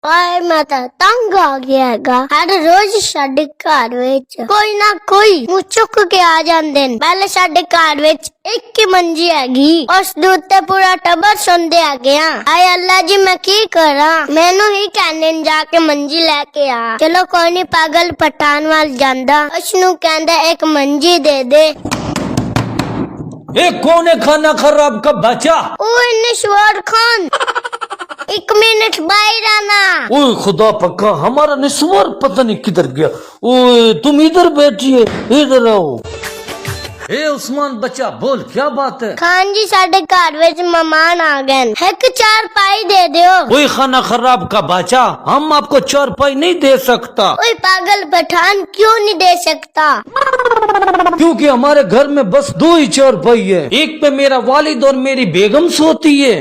ਪਰ ਮੈਂ ਤਾਂ ਤੰਗ ਆ ਗਿਆ ਹੈਗਾ। ਹਰ ਰੋਜ਼ ਸਾਡੇ ਘਰ ਵਿੱਚ ਕੋਈ ਨਾ ਕੋਈ ਮੂੰਹ ਚੁੱਕ ਕੇ ਆ ਜਾਂਦੇ ਨੇ। ਪਹਿਲੇ ਸਾਡੇ ਘਰ ਵਿੱਚ ਇੱਕ ਹੀ ਮੰਜੀ ਹੈਗੀ, ਉਸ ਦੇ ਉੱਤੇ ਪੂਰਾ ਟੱਬਰ ਸੌਂਦੇ ਹੈਗੇ ਆ। ਆਏ ਅੱਲਾ ਜੀ ਮੈਂ ਕੀ ਕਰਾਂ, ਮੈਨੂੰ ਹੀ ਕਹਿੰਦੇ ਨੇ ਜਾ ਕੇ ਮੰਜੀ ਲੈ ਕੇ ਆ। ਚਲੋ ਕੋਈ ਨਹੀਂ, ਪਾਗਲ ਪਠਾਨ ਵੱਲ ਜਾਂਦਾ, ਉਸਨੂੰ ਕਹਿੰਦਾ ਇੱਕ ਮੰਜੀ ਦੇ ਦੇ। ए कौन है खाना खराब का बच्चा? ओए निश्वर खान, एक मिनट बाहर आना। ओए खुदा पक्का हमारा निस्वार पता नहीं किधर गया। ओए तुम इधर बैठिए, इधर आओ। ए उस्मान बच्चा बोल क्या बात है? खान जी साडे घर विच मेहमान आ गए, एक चारपाई दे दियो। ओए खाना खराब का बच्चा, हम आपको चारपाई नहीं दे सकता। ओए पागल पठान, क्यों नहीं दे सकता? क्योंकि हमारे घर में बस 2 ही चारपाई है। एक पे मेरा वालिद और मेरी बेगम सोती है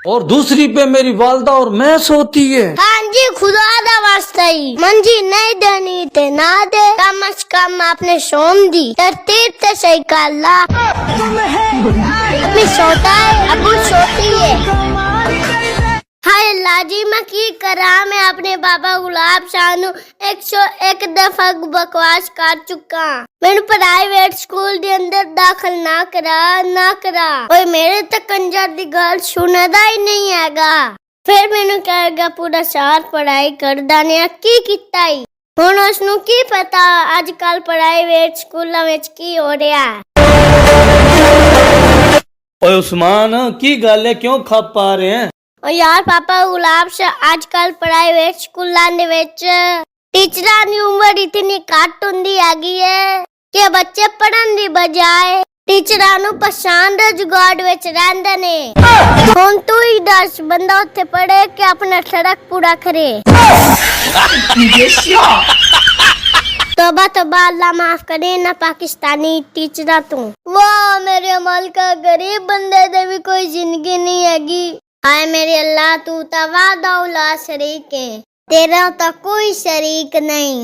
और दूसरी पे मेरी वालदा और मैं सोती है। खान जी खुदा दा वास्ता ही मंजी नहीं देनी ते ना दे, कम अज कम आपने सोम दी तरतीब ते सही कर ला। अभी सोता है, अबू सोती है। हाय अल्लाह जी मैं की करा, मैं अपने बाबा गुलाब शाह नू 101 दफा बकवास कर चुका। मैंने प्राइवेट स्कूल दे अंदर दाखिल ना करा। ओए मेरे तो कंजर दी गल सुनदा ही नहीं हैगा। फिर मैंने कहेगा पूरा साल पढ़ाई करदा ने की कीता ही। हुण उसनू की पता अजकल प्राइवेट स्कूलों विच की हो रहा है। ओए उस्मान की गल है, क्यों खप पा रहे हैं? और यार पापा गुलाब शाह आजकल प्राइवेट स्कूलों दे विच टीचरां दी उम्र इतनी घट हुंदी हैगी है कि बच्चे पढ़न दी बजाय टीचरां नू पछाण दे जुगाड़ विच रहिंदे ने। हुण तू ही दस, बंदा उत्थे पढ़े कि अपना सड़क पूरा करे। तौबा तौबा, अल्लाह माफ करे ना पाकिस्तानी टीचरां तू। वाह मेरे अमल का, गरीब बंदे दे भी कोई जिंदगी नहीं हैगी। हाय मेरे अल्लाह, तू तवादौला शरीक है, तेरा तो कोई शरीक नहीं।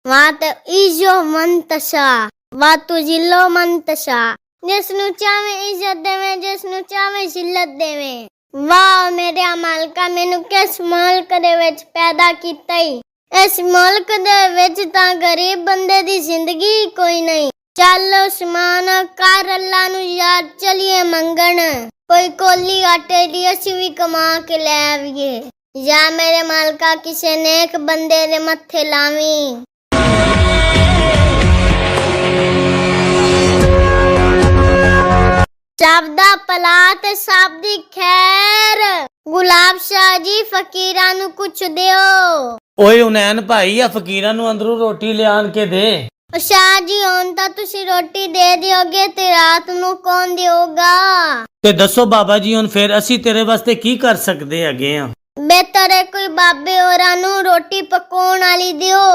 वहाँ तो इजो मंतशा, वहाँ तू जिलो मंतशा, जिसनु चाहे इज्जत देवे, जिसनु चाहे जिल्लत देवे। वाह मेरे अमल का, मैनू किस मुल्क दे विच पैदा कीता ही। इस मुल्क दे विच तां गरीब बंदे दी जिंदगी कोई नहीं। चल उस्मान कर अल्लाह नू याद, चलिए मंगन कोई कोली आटे दी असी भी कमा के ले आविए। या मेरे मालका किसी नेक बंदे दे मत्थे लावी। सब दा भला ते सब दी खैर। गुलाब शाह जी फकीरां नू कुछ दियो। ओए उनैन भाई, आ फकीरां नू अंदरों रोटी ले आन के दे। शाह जी ਹੁਣ ਤਾਂ ਤੁਸੀਂ ਰੋਟੀ ਦੇ ਦਿਓਗੇ ਤੇ ਰਾਤ ਨੂੰ ਕੌਣ ਦੇਊਗਾ? ਤੇ ਦੱਸੋ ਬਾਬਾ ਜੀ, ਹੁਣ ਫਿਰ ਅਸੀਂ ਤੇਰੇ ਵਾਸਤੇ ਕੀ ਕਰ ਸਕਦੇ ਹੈਗੇ ਆ? ਬਿਹਤਰ ਹੈ ਕੋਈ ਬਾਬੇ ਹੋਰਾਂ ਨੂੰ ਰੋਟੀ ਪਕਾਉਣ ਵਾਲੀ ਦਿਓ।